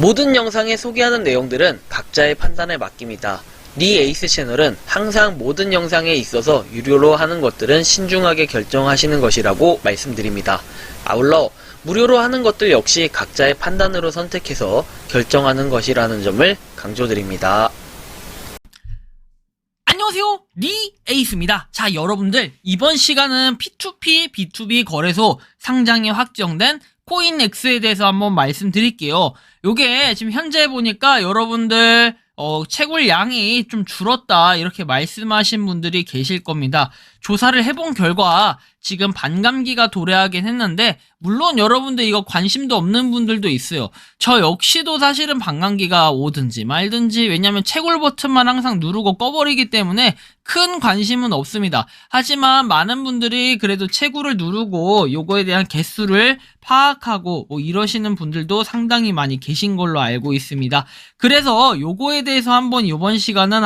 모든 영상에 소개하는 내용들은 각자의 판단에 맡깁니다. 니 에이스 채널은 항상 모든 영상에 있어서 유료로 하는 것들은 신중하게 결정하시는 것이라고 말씀드립니다. 아울러 무료로 하는 것들 역시 각자의 판단으로 선택해서 결정하는 것이라는 점을 강조드립니다. 안녕하세요, 니 에이스입니다. 자, 여러분들, 이번 시간은 P2P, B2B 거래소 상장이 확정된 코인엑스에 대해서 한번 말씀드릴게요. 요게 지금 현재 보니까 여러분들 채굴 양이 좀 줄었다 이렇게 말씀하신 분들이 계실 겁니다. 조사를 해본 결과 지금 반감기가 도래하긴 했는데, 물론 여러분들 이거 관심도 없는 분들도 있어요. 저 역시도 사실은 반감기가 오든지 말든지, 왜냐면 채굴 버튼만 항상 누르고 꺼버리기 때문에 큰 관심은 없습니다. 하지만 많은 분들이 그래도 채굴을 누르고 요거에 대한 개수를 파악하고 뭐 이러시는 분들도 상당히 많이 계신 걸로 알고 있습니다. 그래서 요거에 대해서 한번 이번 시간은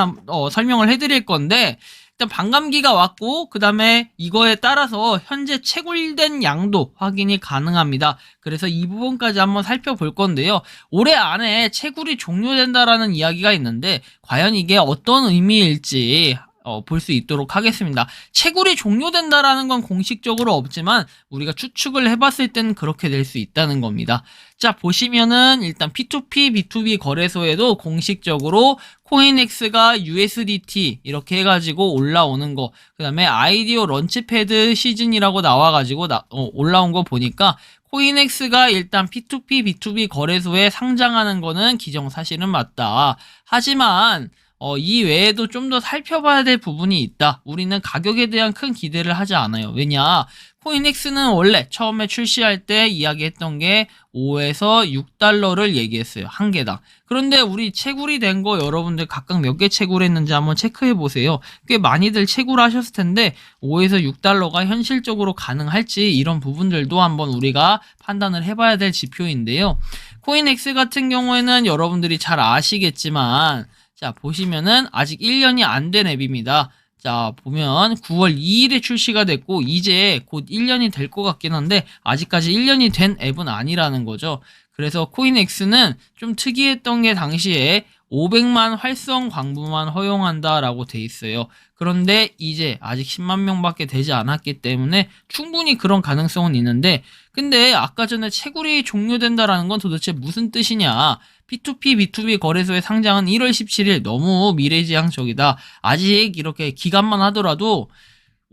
설명을 해드릴 건데, 일단 반감기가 왔고 그 다음에 이거에 따라서 현재 채굴된 양도 확인이 가능합니다. 그래서 이 부분까지 한번 살펴볼 건데요. 올해 안에 채굴이 종료된다라는 이야기가 있는데 과연 이게 어떤 의미일지 볼 수 있도록 하겠습니다. 채굴이 종료된다라는 건 공식적으로 없지만 우리가 추측을 해봤을 때는 그렇게 될 수 있다는 겁니다. 자, 보시면은 일단 P2P, B2B 거래소에도 공식적으로 코인엑스가 USDT 이렇게 해가지고 올라오는 거, 그 다음에 아이디어 런치패드 시즌이라고 나와가지고 올라온 거 보니까 코인엑스가 일단 P2P, B2B 거래소에 상장하는 거는 기정사실은 맞다. 하지만 이 외에도 좀 더 살펴봐야 될 부분이 있다. 우리는 가격에 대한 큰 기대를 하지 않아요. 왜냐? 코인엑스는 원래 처음에 출시할 때 이야기했던 게 5에서 6달러를 얘기했어요. 한 개당. 그런데 우리 채굴이 된 거 여러분들 각각 몇 개 채굴했는지 한번 체크해 보세요. 꽤 많이들 채굴하셨을 텐데 5에서 6달러가 현실적으로 가능할지 이런 부분들도 한번 우리가 판단을 해봐야 될 지표인데요. 코인엑스 같은 경우에는 여러분들이 잘 아시겠지만, 자, 보시면은 아직 1년이 안 된 앱입니다. 자, 보면 9월 2일에 출시가 됐고 이제 곧 1년이 될 것 같긴 한데 아직까지 1년이 된 앱은 아니라는 거죠. 그래서 코인엑스는 좀 특이했던 게 당시에 500만 활성 광부만 허용한다라고 돼 있어요. 그런데 이제 아직 10만 명밖에 되지 않았기 때문에 충분히 그런 가능성은 있는데, 근데 아까 전에 채굴이 종료된다라는 건 도대체 무슨 뜻이냐? P2P, B2B 거래소의 상장은 1월 17일, 너무 미래지향적이다. 아직 이렇게 기간만 하더라도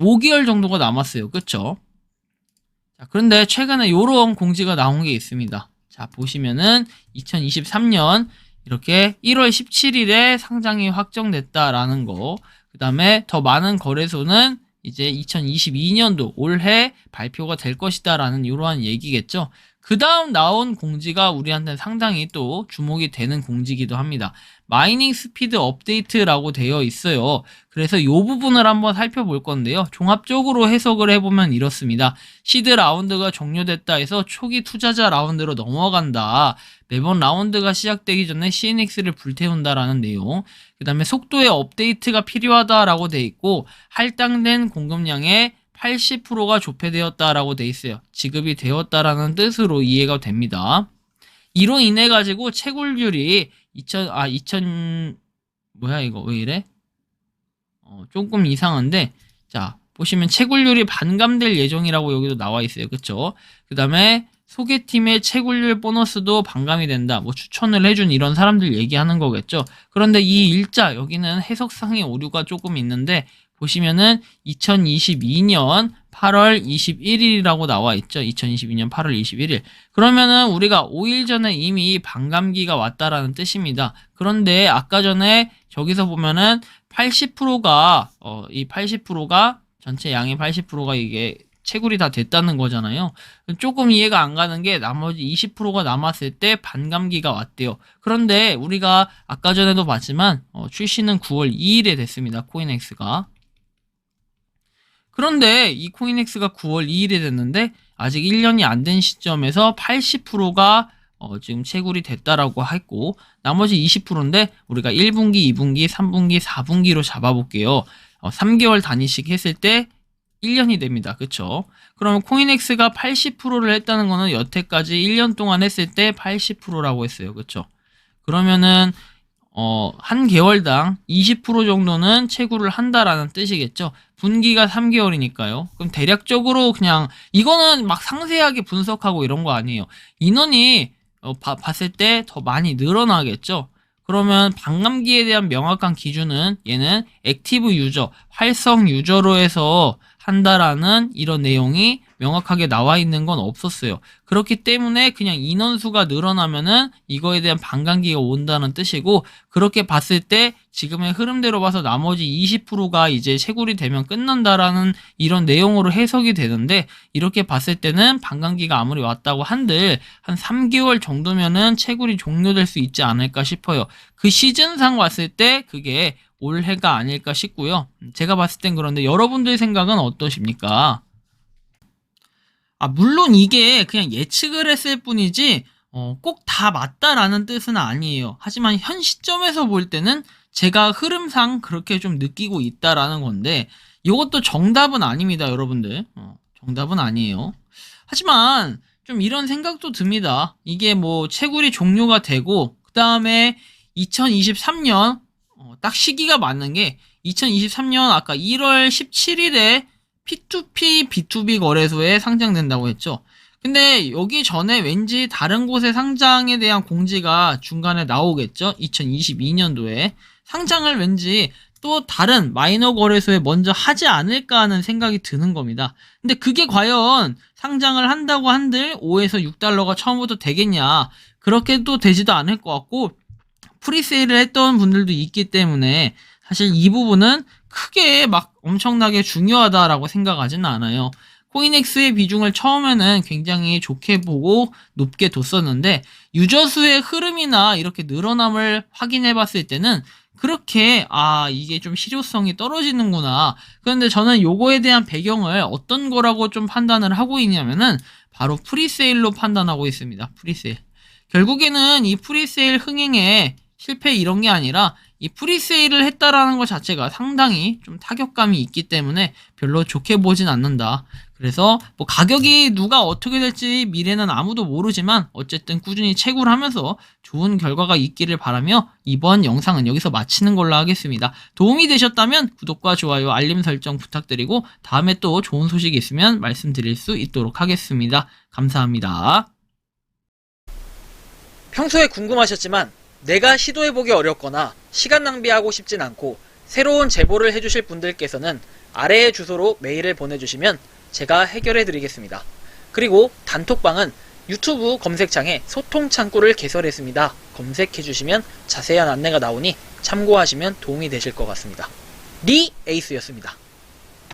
5개월 정도가 남았어요. 그쵸? 자, 그런데 최근에 이런 공지가 나온 게 있습니다. 자, 보시면은 2023년 이렇게 1월 17일에 상장이 확정됐다라는 거, 그 다음에 더 많은 거래소는 이제 2022년도 올해 발표가 될 것이다 라는 이러한 얘기겠죠. 그 다음 나온 공지가 우리한테는 상당히 또 주목이 되는 공지이기도 합니다. 마이닝 스피드 업데이트라고 되어 있어요. 그래서 이 부분을 한번 살펴볼 건데요. 종합적으로 해석을 해보면 이렇습니다. 시드 라운드가 종료됐다 해서 초기 투자자 라운드로 넘어간다. 매번 라운드가 시작되기 전에 CNX를 불태운다라는 내용. 그 다음에 속도의 업데이트가 필요하다라고 돼 있고, 할당된 공급량의 80%가 조폐되었다라고 돼 있어요. 지급이 되었다라는 뜻으로 이해가 됩니다. 이로 인해 가지고 채굴률이 뭐야 이거 왜 이래? 조금 이상한데, 자, 보시면 채굴률이 반감될 예정이라고 여기도 나와 있어요. 그쵸? 그 다음에 소개팀의 채굴률 보너스도 반감이 된다. 뭐 추천을 해준 이런 사람들 얘기하는 거겠죠. 그런데 이 일자, 여기는 해석상의 오류가 조금 있는데, 보시면은 2022년 8월 21일이라고 나와 있죠. 2022년 8월 21일. 그러면은 우리가 5일 전에 이미 반감기가 왔다라는 뜻입니다. 그런데 아까 전에 저기서 보면은 80%가 이 80%가 전체 양의 80%가 이게 채굴이 다 됐다는 거잖아요. 조금 이해가 안 가는 게 나머지 20%가 남았을 때 반감기가 왔대요. 그런데 우리가 아까 전에도 봤지만 출시는 9월 2일에 됐습니다. 코인엑스가. 그런데 이 코인엑스가 9월 2일에 됐는데 아직 1년이 안 된 시점에서 80%가 지금 채굴이 됐다라고 했고, 나머지 20%인데 우리가 1분기, 2분기, 3분기, 4분기로 잡아볼게요. 3개월 단위씩 했을 때 1년이 됩니다. 그쵸? 그러면 코인엑스가 80%를 했다는 거는 여태까지 1년 동안 했을 때 80%라고 했어요. 그쵸? 그러면은 한 개월당 20% 정도는 채굴을 한다라는 뜻이겠죠. 분기가 3개월이니까요. 그럼 대략적으로 그냥 이거는 막 상세하게 분석하고 이런 거 아니에요. 인원이 봤을 때 더 많이 늘어나겠죠. 그러면 반감기에 대한 명확한 기준은 얘는 액티브 유저, 활성 유저로 해서 한다라는 이런 내용이 명확하게 나와 있는 건 없었어요. 그렇기 때문에 그냥 인원수가 늘어나면은 이거에 대한 반감기가 온다는 뜻이고, 그렇게 봤을 때 지금의 흐름대로 봐서 나머지 20%가 이제 채굴이 되면 끝난다라는 이런 내용으로 해석이 되는데, 이렇게 봤을 때는 반감기가 아무리 왔다고 한들 한 3개월 정도면은 채굴이 종료될 수 있지 않을까 싶어요. 그 시즌상 봤을 때 그게 올해가 아닐까 싶고요. 제가 봤을 땐 그런데 여러분들 생각은 어떠십니까? 물론 이게 그냥 예측을 했을 뿐이지 꼭 다 맞다라는 뜻은 아니에요. 하지만 현 시점에서 볼 때는 제가 흐름상 그렇게 좀 느끼고 있다라는 건데, 이것도 정답은 아닙니다, 여러분들. 정답은 아니에요. 하지만 좀 이런 생각도 듭니다. 이게 뭐 채굴이 종료가 되고 그 다음에 2023년 딱 시기가 맞는 게 2023년 아까 1월 17일에 P2P, B2B 거래소에 상장된다고 했죠. 근데 여기 전에 왠지 다른 곳의 상장에 대한 공지가 중간에 나오겠죠. 2022년도에 상장을 왠지 또 다른 마이너 거래소에 먼저 하지 않을까 하는 생각이 드는 겁니다. 근데 그게 과연 상장을 한다고 한들 5에서 6달러가 처음부터 되겠냐? 그렇게 또 되지도 않을 것 같고, 프리세일을 했던 분들도 있기 때문에 사실 이 부분은 크게 막 엄청나게 중요하다라고 생각하지는 않아요. 코인엑스의 비중을 처음에는 굉장히 좋게 보고 높게 뒀었는데, 유저 수의 흐름이나 이렇게 늘어남을 확인해 봤을 때는 그렇게 이게 좀 실효성이 떨어지는구나. 그런데 저는 요거에 대한 배경을 어떤 거라고 좀 판단을 하고 있냐면은 바로 프리세일로 판단하고 있습니다. 프리세일. 결국에는 이 프리세일 흥행에 실패 이런 게 아니라 이 프리세일을 했다라는 것 자체가 상당히 좀 타격감이 있기 때문에 별로 좋게 보진 않는다. 그래서 뭐 가격이 누가 어떻게 될지 미래는 아무도 모르지만 어쨌든 꾸준히 채굴 하면서 좋은 결과가 있기를 바라며 이번 영상은 여기서 마치는 걸로 하겠습니다. 도움이 되셨다면 구독과 좋아요, 알림 설정 부탁드리고 다음에 또 좋은 소식이 있으면 말씀드릴 수 있도록 하겠습니다. 감사합니다. 평소에 궁금하셨지만 내가 시도해보기 어렵거나 시간 낭비하고 싶진 않고 새로운 제보를 해주실 분들께서는 아래의 주소로 메일을 보내주시면 제가 해결해드리겠습니다. 그리고 단톡방은 유튜브 검색창에 소통 창구를 개설했습니다. 검색해주시면 자세한 안내가 나오니 참고하시면 도움이 되실 것 같습니다. 리 에이스였습니다.